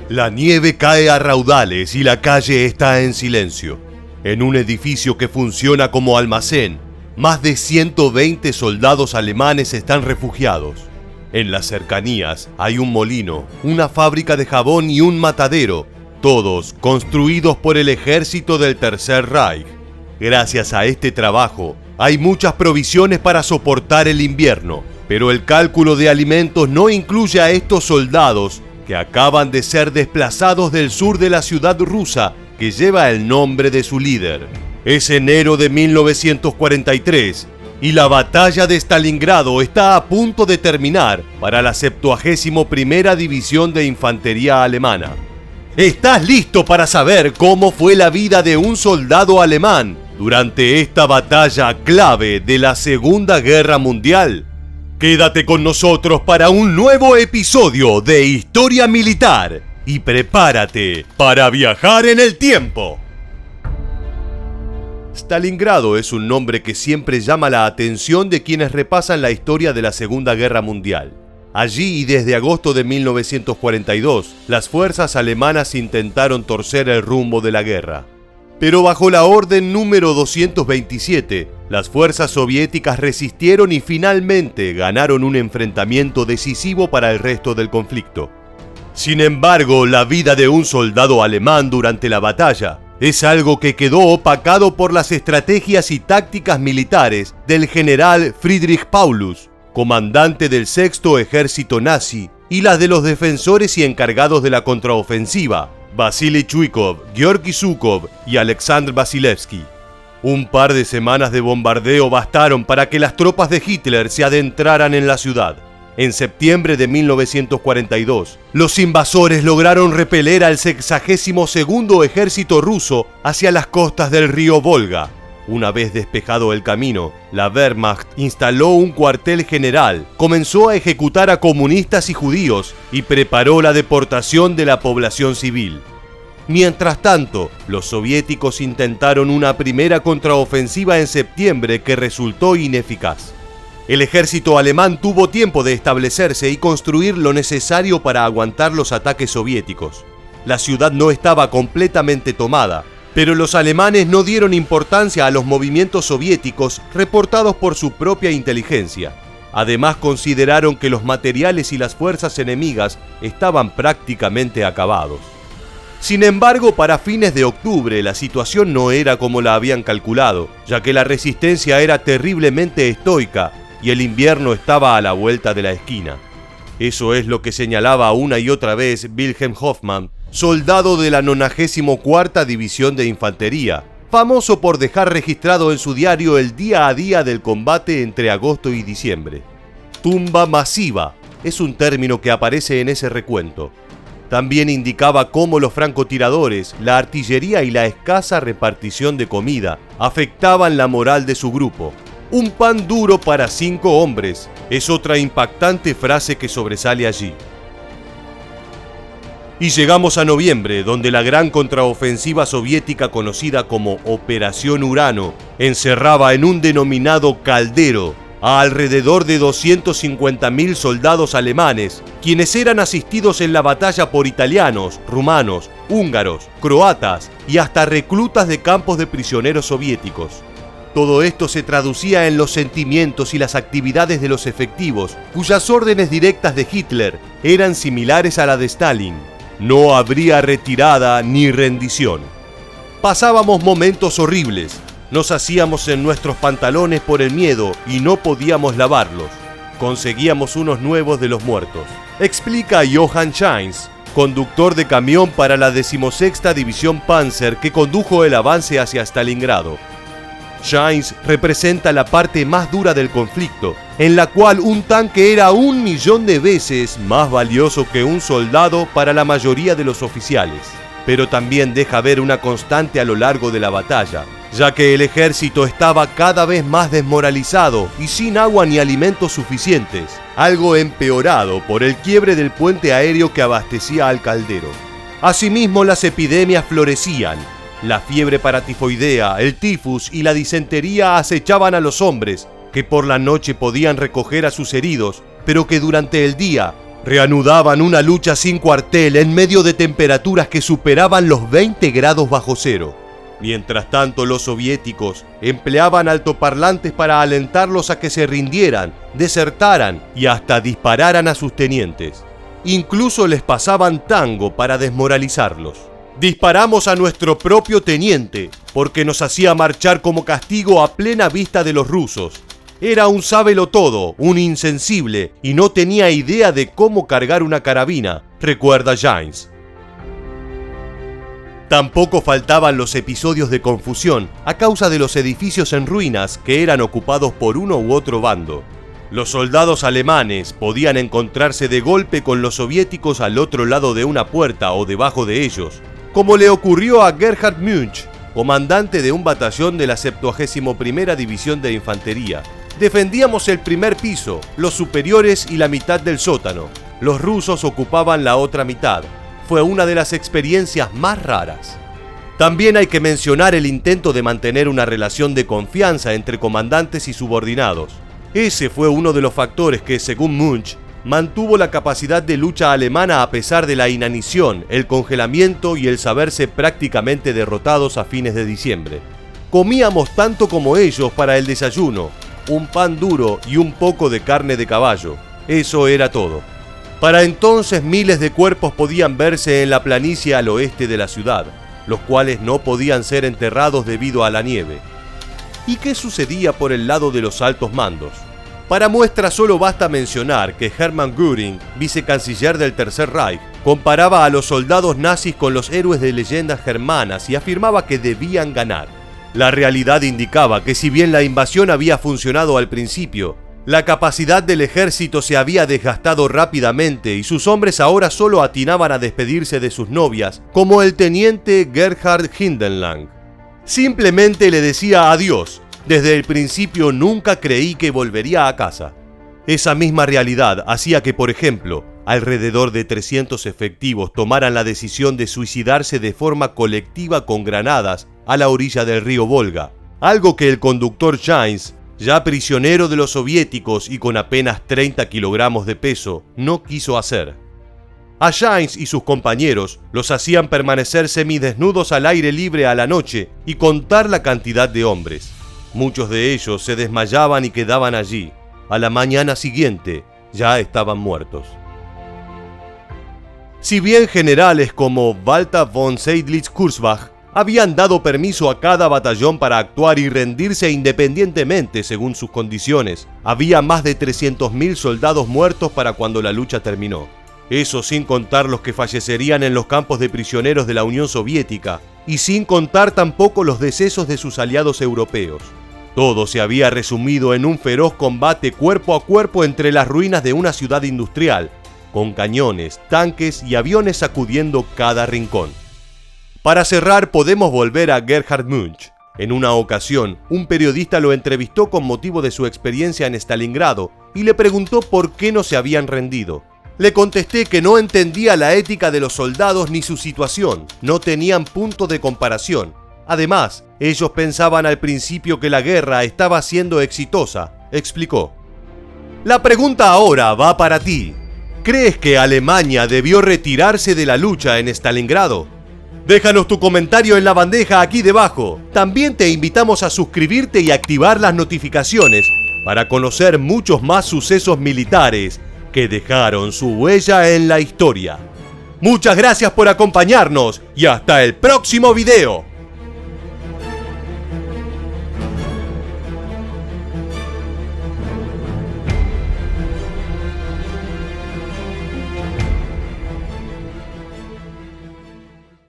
La nieve cae a raudales y la calle está en silencio. En un edificio que funciona como almacén, más de 120 soldados alemanes están refugiados. En las cercanías hay un molino, una fábrica de jabón y un matadero, todos construidos por el ejército del Tercer Reich. Gracias a este trabajo, hay muchas provisiones para soportar el invierno, pero el cálculo de alimentos no incluye a estos soldados que acaban de ser desplazados del sur de la ciudad rusa que lleva el nombre de su líder. Es enero de 1943 y la batalla de Stalingrado está a punto de terminar para la 71ª División de Infantería Alemana. ¿Estás listo para saber cómo fue la vida de un soldado alemán durante esta batalla clave de la Segunda Guerra Mundial? Quédate con nosotros para un nuevo episodio de Historia Militar y prepárate para viajar en el tiempo. Stalingrado es un nombre que siempre llama la atención de quienes repasan la historia de la Segunda Guerra Mundial. Allí y desde agosto de 1942, las fuerzas alemanas intentaron torcer el rumbo de la guerra. Pero bajo la orden número 227, las fuerzas soviéticas resistieron y finalmente ganaron un enfrentamiento decisivo para el resto del conflicto. Sin embargo, la vida de un soldado alemán durante la batalla es algo que quedó opacado por las estrategias y tácticas militares del general Friedrich Paulus, comandante del Sexto Ejército Nazi, y las de los defensores y encargados de la contraofensiva, Vasily Chuikov, Georgy Zhukov y Alexander Vasilevsky. Un par de semanas de bombardeo bastaron para que las tropas de Hitler se adentraran en la ciudad. En septiembre de 1942, los invasores lograron repeler al 62º ejército ruso hacia las costas del río Volga. Una vez despejado el camino, la Wehrmacht instaló un cuartel general, comenzó a ejecutar a comunistas y judíos y preparó la deportación de la población civil. Mientras tanto, los soviéticos intentaron una primera contraofensiva en septiembre que resultó ineficaz. El ejército alemán tuvo tiempo de establecerse y construir lo necesario para aguantar los ataques soviéticos. La ciudad no estaba completamente tomada, pero los alemanes no dieron importancia a los movimientos soviéticos reportados por su propia inteligencia. Además, consideraron que los materiales y las fuerzas enemigas estaban prácticamente acabados. Sin embargo, para fines de octubre la situación no era como la habían calculado, ya que la resistencia era terriblemente estoica y el invierno estaba a la vuelta de la esquina. Eso es lo que señalaba una y otra vez Wilhelm Hoffmann, soldado de la 94ª División de Infantería, famoso por dejar registrado en su diario el día a día del combate entre agosto y diciembre. Tumba masiva es un término que aparece en ese recuento. También indicaba cómo los francotiradores, la artillería y la escasa repartición de comida afectaban la moral de su grupo. Un pan duro para 5 hombres es otra impactante frase que sobresale allí. Y llegamos a noviembre, donde la gran contraofensiva soviética conocida como Operación Urano encerraba en un denominado caldero a alrededor de 250.000 soldados alemanes, quienes eran asistidos en la batalla por italianos, rumanos, húngaros, croatas y hasta reclutas de campos de prisioneros soviéticos. Todo esto se traducía en los sentimientos y las actividades de los efectivos, cuyas órdenes directas de Hitler eran similares a la de Stalin. No habría retirada ni rendición. Pasábamos momentos horribles. Nos hacíamos en nuestros pantalones por el miedo y no podíamos lavarlos. Conseguíamos unos nuevos de los muertos, explica Johann Scheins, conductor de camión para la 16ª División Panzer que condujo el avance hacia Stalingrado. Scheins representa la parte más dura del conflicto, en la cual un tanque era 1.000.000 de veces más valioso que un soldado para la mayoría de los oficiales. Pero también deja ver una constante a lo largo de la batalla, ya que el ejército estaba cada vez más desmoralizado y sin agua ni alimentos suficientes, algo empeorado por el quiebre del puente aéreo que abastecía al caldero. Asimismo, las epidemias florecían. La fiebre paratifoidea, el tifus y la disentería acechaban a los hombres, que por la noche podían recoger a sus heridos, pero que durante el día Reanudaban una lucha sin cuartel en medio de temperaturas que superaban los 20 grados bajo cero. Mientras tanto, los soviéticos empleaban altoparlantes para alentarlos a que se rindieran, desertaran y hasta dispararan a sus tenientes. Incluso les pasaban tango para desmoralizarlos. Disparamos a nuestro propio teniente porque nos hacía marchar como castigo a plena vista de los rusos. Era un sábelotodo, un insensible y no tenía idea de cómo cargar una carabina, recuerda James. Tampoco faltaban los episodios de confusión a causa de los edificios en ruinas que eran ocupados por uno u otro bando. Los soldados alemanes podían encontrarse de golpe con los soviéticos al otro lado de una puerta o debajo de ellos, como le ocurrió a Gerhard Munch, comandante de un batallón de la 71ª División de Infantería. Defendíamos el primer piso, los superiores y la mitad del sótano. Los rusos ocupaban la otra mitad. Fue una de las experiencias más raras. También hay que mencionar el intento de mantener una relación de confianza entre comandantes y subordinados. Ese fue uno de los factores que, según Munch, mantuvo la capacidad de lucha alemana a pesar de la inanición, el congelamiento y el saberse prácticamente derrotados a fines de diciembre. Comíamos tanto como ellos para el desayuno, un pan duro y un poco de carne de caballo. Eso era todo. Para entonces miles de cuerpos podían verse en la planicie al oeste de la ciudad, los cuales no podían ser enterrados debido a la nieve. ¿Y qué sucedía por el lado de los altos mandos? Para muestra solo basta mencionar que Hermann Göring, vicecanciller del Tercer Reich, comparaba a los soldados nazis con los héroes de leyendas germanas y afirmaba que debían ganar. La realidad indicaba que si bien la invasión había funcionado al principio, la capacidad del ejército se había desgastado rápidamente y sus hombres ahora solo atinaban a despedirse de sus novias, como el teniente Gerhard Hindenlang. Simplemente le decía adiós. Desde el principio nunca creí que volvería a casa. Esa misma realidad hacía que, por ejemplo, alrededor de 300 efectivos tomaran la decisión de suicidarse de forma colectiva con granadas a la orilla del río Volga, algo que el conductor James, ya prisionero de los soviéticos y con apenas 30 kilogramos de peso, no quiso hacer. A James y sus compañeros los hacían permanecer semidesnudos al aire libre a la noche y contar la cantidad de hombres. Muchos de ellos se desmayaban y quedaban allí. A la mañana siguiente ya estaban muertos. Si bien generales como Walter von Seydlitz-Kurzbach habían dado permiso a cada batallón para actuar y rendirse independientemente según sus condiciones, había más de 300.000 soldados muertos para cuando la lucha terminó. Eso sin contar los que fallecerían en los campos de prisioneros de la Unión Soviética y sin contar tampoco los decesos de sus aliados europeos. Todo se había resumido en un feroz combate cuerpo a cuerpo entre las ruinas de una ciudad industrial, con cañones, tanques y aviones sacudiendo cada rincón. Para cerrar, podemos volver a Gerhard Munch. En una ocasión, un periodista lo entrevistó con motivo de su experiencia en Stalingrado y le preguntó por qué no se habían rendido. Le contesté que no entendía la ética de los soldados ni su situación, no tenían punto de comparación. Además, ellos pensaban al principio que la guerra estaba siendo exitosa, explicó. La pregunta ahora va para ti. ¿Crees que Alemania debió retirarse de la lucha en Stalingrado? Déjanos tu comentario en la bandeja aquí debajo. También te invitamos a suscribirte y activar las notificaciones para conocer muchos más sucesos militares que dejaron su huella en la historia. Muchas gracias por acompañarnos y hasta el próximo video.